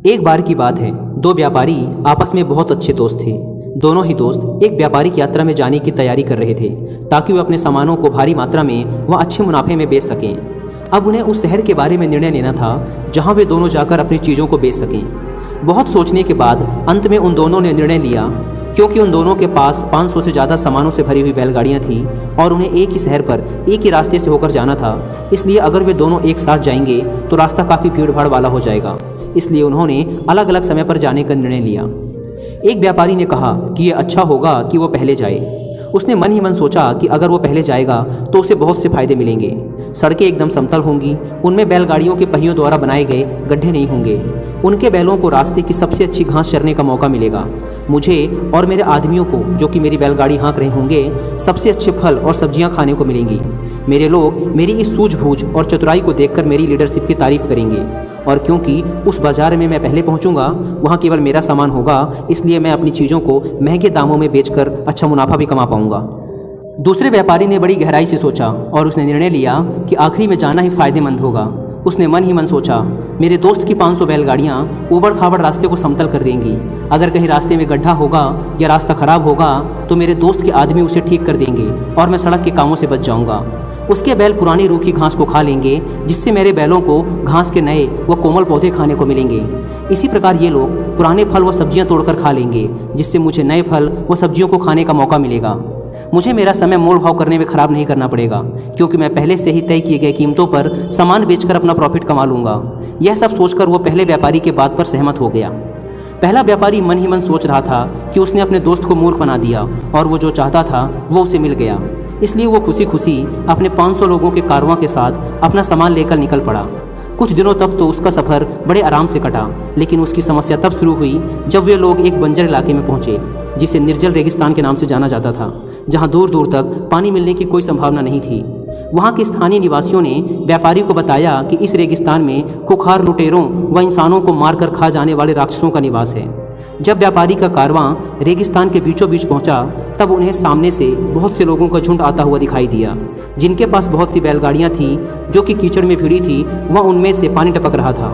एक बार की बात है, दो व्यापारी आपस में बहुत अच्छे दोस्त थे। दोनों ही दोस्त एक व्यापारिक यात्रा में जाने की तैयारी कर रहे थे ताकि वे अपने सामानों को भारी मात्रा में व अच्छे मुनाफे में बेच सकें। अब उन्हें उस शहर के बारे में निर्णय लेना था जहां वे दोनों जाकर अपनी चीज़ों को बेच सकें। बहुत सोचने के बाद अंत में उन दोनों ने निर्णय लिया, क्योंकि उन दोनों के पास 500 से ज़्यादा सामानों से भरी हुई बैलगाड़ियाँ थीं और उन्हें एक ही शहर पर एक ही रास्ते से होकर जाना था। इसलिए अगर वे दोनों एक साथ जाएंगे तो रास्ता काफ़ी भीड़ भाड़ वाला हो जाएगा। इसलिए उन्होंने अलग अलग समय पर जाने का निर्णय लिया। एक व्यापारी ने कहा कि यह अच्छा होगा कि वो पहले जाए। उसने मन ही मन सोचा कि अगर वो पहले जाएगा तो उसे बहुत से फायदे मिलेंगे। सड़कें एकदम समतल होंगी, उनमें बैलगाड़ियों के पहियों द्वारा बनाए गए गड्ढे नहीं होंगे, उनके बैलों को रास्ते की सबसे अच्छी घास चरने का मौका मिलेगा। मुझे और मेरे आदमियों को, जो कि मेरी बैलगाड़ी हाँक रहे होंगे, सबसे अच्छे फल और सब्जियां खाने को मिलेंगी। मेरे लोग मेरी इस सूझबूझ और चतुराई को देखकर मेरी लीडरशिप की तारीफ करेंगे, और क्योंकि उस बाज़ार में मैं पहले पहुंचूंगा, वहां केवल मेरा सामान होगा, इसलिए मैं अपनी चीज़ों को महंगे दामों में बेचकर अच्छा मुनाफा भी कमा पाऊंगा। दूसरे व्यापारी ने बड़ी गहराई से सोचा और उसने निर्णय लिया कि आखिरी में जाना ही फायदेमंद होगा। उसने मन ही मन सोचा, मेरे दोस्त की 500 बैलगाड़ियाँ ऊबड़ खाबड़ रास्ते को समतल कर देंगी। अगर कहीं रास्ते में गड्ढा होगा या रास्ता खराब होगा तो मेरे दोस्त के आदमी उसे ठीक कर देंगे और मैं सड़क के कामों से बच जाऊंगा। उसके बैल पुरानी रूखी घास को खा लेंगे, जिससे मेरे बैलों को घास के नए व कोमल पौधे खाने को मिलेंगे। इसी प्रकार ये लोग पुराने फल व सब्जियां तोड़कर खा लेंगे, जिससे मुझे नए फल व सब्जियों को खाने का मौका मिलेगा। मुझे मेरा समय मोल भाव करने में खराब नहीं करना पड़ेगा, क्योंकि मैं पहले से ही तय किए गए कीमतों पर सामान बेचकर अपना प्रॉफिट कमा लूँगा। यह सब सोचकर वो पहले व्यापारी के बात पर सहमत हो गया। पहला व्यापारी मन ही मन सोच रहा था कि उसने अपने दोस्त को मूर्ख बना दिया और वो जो चाहता था वो उसे मिल गया। इसलिए वो खुशी खुशी अपने 500 लोगों के कारवां के साथ अपना सामान लेकर निकल पड़ा। कुछ दिनों तक तो उसका सफ़र बड़े आराम से कटा, लेकिन उसकी समस्या तब शुरू हुई जब वे लोग एक बंजर इलाके में पहुंचे, जिसे निर्जल रेगिस्तान के नाम से जाना जाता था, जहां दूर दूर तक पानी मिलने की कोई संभावना नहीं थी। वहां के स्थानीय निवासियों ने व्यापारी को बताया कि इस रेगिस्तान में खुखार लुटेरों व इंसानों को मारकर खा जाने वाले राक्षसों का निवास है। जब व्यापारी का कारवां रेगिस्तान के बीचों बीच पहुंचा, तब उन्हें सामने से बहुत से लोगों का झुंड आता हुआ दिखाई दिया, जिनके पास बहुत सी बैलगाड़ियां थीं जो कि कीचड़ में भिड़ी थी व उनमें से पानी टपक रहा था।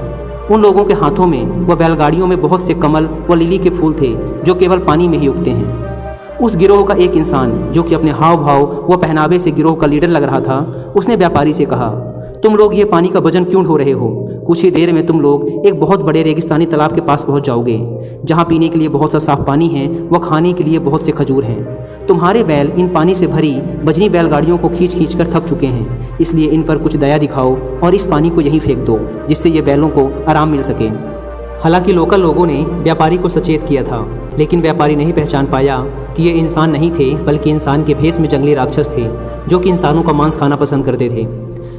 उन लोगों के हाथों में व बैलगाड़ियों में बहुत से कमल व लिली के फूल थे, जो केवल पानी में ही उगते हैं। उस गिरोह का एक इंसान, जो कि अपने हाव भाव व पहनावे से गिरोह का लीडर लग रहा था, उसने व्यापारी से कहा, तुम लोग ये पानी का वजन क्यों ढो रहे हो? कुछ ही देर में तुम लोग एक बहुत बड़े रेगिस्तानी तालाब के पास पहुंच जाओगे, जहां पीने के लिए बहुत सा साफ पानी है व खाने के लिए बहुत से खजूर हैं। तुम्हारे बैल इन पानी से भरी बजनी बैलगाड़ियों को खींच खींच कर थक चुके हैं, इसलिए इन पर कुछ दया दिखाओ और इस पानी को यहीं फेंक दो, जिससे ये बैलों को आराम मिल सके। हालांकि लोकल लोगों ने व्यापारी को सचेत किया था, लेकिन व्यापारी नहीं पहचान पाया कि ये इंसान नहीं थे, बल्कि इंसान के भेष में जंगली राक्षस थे, जो कि इंसानों का मांस खाना पसंद करते थे।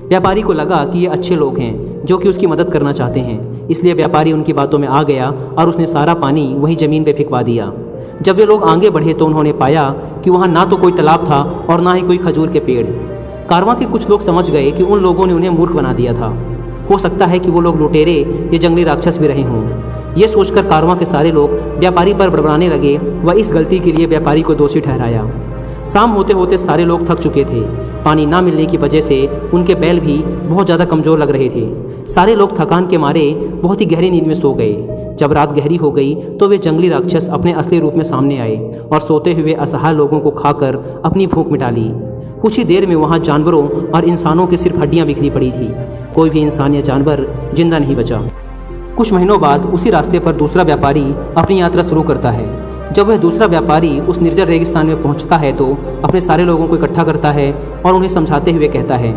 व्यापारी को लगा कि ये अच्छे लोग हैं जो कि उसकी मदद करना चाहते हैं, इसलिए व्यापारी उनकी बातों में आ गया और उसने सारा पानी वहीं ज़मीन पे फेंकवा दिया। जब वे लोग आगे बढ़े तो उन्होंने पाया कि वहाँ ना तो कोई तालाब था और ना ही कोई खजूर के पेड़। कारवां के कुछ लोग समझ गए कि उन लोगों ने उन्हें मूर्ख बना दिया था। हो सकता है कि वो लोग लुटेरे या जंगली राक्षस भी रहे हों। ये सोचकर कारवां के सारे लोग व्यापारी पर बड़बड़ाने लगे व इस गलती के लिए व्यापारी को दोषी ठहराया। शाम होते होते सारे लोग थक चुके थे। पानी ना मिलने की वजह से उनके बैल भी बहुत ज़्यादा कमज़ोर लग रहे थे। सारे लोग थकान के मारे बहुत ही गहरी नींद में सो गए। जब रात गहरी हो गई तो वे जंगली राक्षस अपने असली रूप में सामने आए और सोते हुए असहाय लोगों को खाकर अपनी भूख मिटा ली। कुछ ही देर में वहाँ जानवरों और इंसानों की सिर्फ हड्डियाँ बिखरी पड़ी थी। कोई भी इंसान या जानवर जिंदा नहीं बचा। कुछ महीनों बाद उसी रास्ते पर दूसरा व्यापारी अपनी यात्रा शुरू करता है। जब वह दूसरा व्यापारी उस निर्जल रेगिस्तान में पहुंचता है तो अपने सारे लोगों को इकट्ठा करता है और उन्हें समझाते हुए कहता है,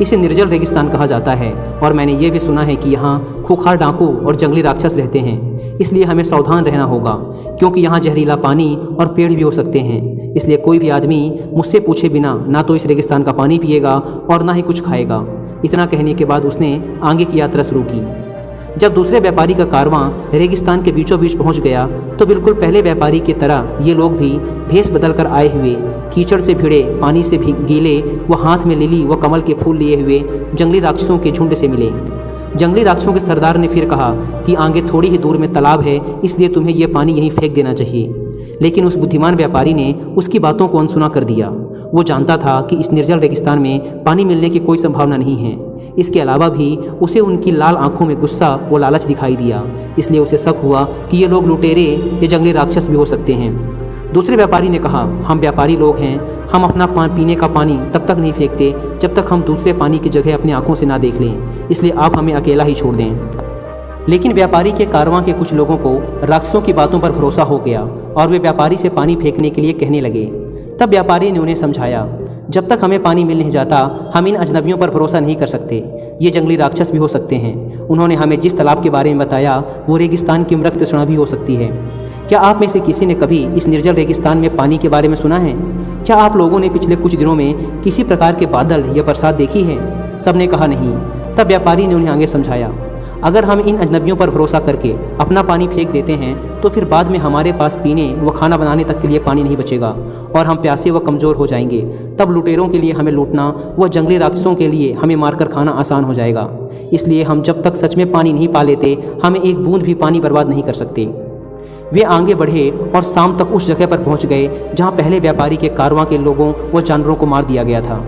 इसे निर्जल रेगिस्तान कहा जाता है और मैंने ये भी सुना है कि यहाँ खूंखार डाकू और जंगली राक्षस रहते हैं, इसलिए हमें सावधान रहना होगा, क्योंकि यहाँ जहरीला पानी और पेड़ भी हो सकते हैं। इसलिए कोई भी आदमी मुझसे पूछे बिना ना तो इस रेगिस्तान का पानी पिएगा और ना ही कुछ खाएगा। इतना कहने के बाद उसने आगे की यात्रा शुरू की। जब दूसरे व्यापारी का कारवां रेगिस्तान के बीचों बीच पहुंच गया तो बिल्कुल पहले व्यापारी की तरह ये लोग भी भेष बदल कर आए हुए, कीचड़ से भिड़े, पानी से गीले व हाथ में लिली व कमल के फूल लिए हुए जंगली राक्षसों के झुंड से मिले। जंगली राक्षसों के सरदार ने फिर कहा कि आगे थोड़ी ही दूर में तालाब है, इसलिए तुम्हें यह पानी यहीं फेंक देना चाहिए। लेकिन उस बुद्धिमान व्यापारी ने उसकी बातों को अनसुना कर दिया। वो जानता था कि इस निर्जल रेगिस्तान में पानी मिलने की कोई संभावना नहीं है। इसके अलावा भी उसे उनकी लाल आंखों में गुस्सा व लालच दिखाई दिया, इसलिए उसे शक हुआ कि ये लोग लुटेरे या जंगली राक्षस भी हो सकते हैं। दूसरे व्यापारी ने कहा, हम व्यापारी लोग हैं, हम अपना पीने का पानी तब तक नहीं फेंकते जब तक हम दूसरे पानी की जगह अपनी आंखों से ना देख लें, इसलिए आप हमें अकेला ही छोड़ दें। लेकिन व्यापारी के कारवां के कुछ लोगों को राक्षसों की बातों पर भरोसा हो गया और वे व्यापारी से पानी फेंकने के लिए कहने लगे। तब व्यापारी ने उन्हें समझाया, जब तक हमें पानी मिल नहीं जाता हम इन अजनबियों पर भरोसा नहीं कर सकते, ये जंगली राक्षस भी हो सकते हैं। उन्होंने हमें जिस तालाब के बारे में बताया वो रेगिस्तान की मृत तृष्णा भी हो सकती है। क्या आप में से किसी ने कभी इस निर्जल रेगिस्तान में पानी के बारे में सुना है? क्या आप लोगों ने पिछले कुछ दिनों में किसी प्रकार के बादल या बरसात देखी है? सबने कहा नहीं। तब व्यापारी ने उन्हें आगे समझाया, अगर हम इन अजनबियों पर भरोसा करके अपना पानी फेंक देते हैं तो फिर बाद में हमारे पास पीने व खाना बनाने तक के लिए पानी नहीं बचेगा और हम प्यासे व कमज़ोर हो जाएंगे। तब लुटेरों के लिए हमें लूटना व जंगली राक्षसों के लिए हमें मारकर खाना आसान हो जाएगा। इसलिए हम जब तक सच में पानी नहीं पा लेते हम एक बूंद भी पानी बर्बाद नहीं कर सकते। वे आगे बढ़े और शाम तक उस जगह पर पहुंच गए जहां पहले व्यापारी के कारवां के लोगों व जानवरों को मार दिया गया था।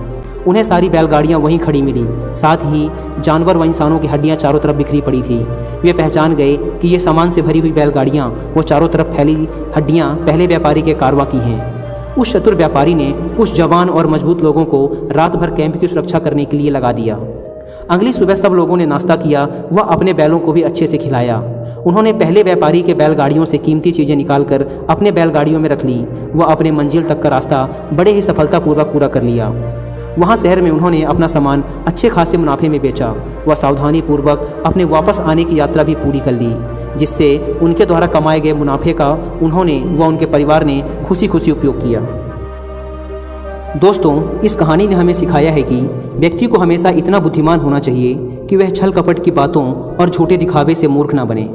उन्हें सारी बैलगाड़ियां वहीं खड़ी मिली, साथ ही जानवर व इंसानों की हड्डियां चारों तरफ बिखरी पड़ी थी। वे पहचान गए कि ये सामान से भरी हुई बैलगाड़ियां वो चारों तरफ फैली हड्डियां पहले व्यापारी के कारवां की हैं। उस चतुर व्यापारी ने कुछ जवान और मजबूत लोगों को रात भर कैंप की सुरक्षा करने के लिए लगा दिया। अगली सुबह सब लोगों ने नाश्ता किया व अपने बैलों को भी अच्छे से खिलाया। उन्होंने पहले व्यापारी के बैलगाड़ियों से कीमती चीज़ें निकालकर अपने बैलगाड़ियों में रख ली व अपने मंजिल तक का रास्ता बड़े ही सफलतापूर्वक पूरा कर लिया। वहाँ शहर में उन्होंने अपना सामान अच्छे खासे मुनाफे में बेचा व सावधानीपूर्वक अपने वापस आने की यात्रा भी पूरी कर ली, जिससे उनके द्वारा कमाए गए मुनाफे का उन्होंने व उनके परिवार ने खुशी खुशी उपयोग किया। दोस्तों, इस कहानी ने हमें सिखाया है कि व्यक्ति को हमेशा इतना बुद्धिमान होना चाहिए कि वह छल कपट की बातों और झूठे दिखावे से मूर्ख ना बने।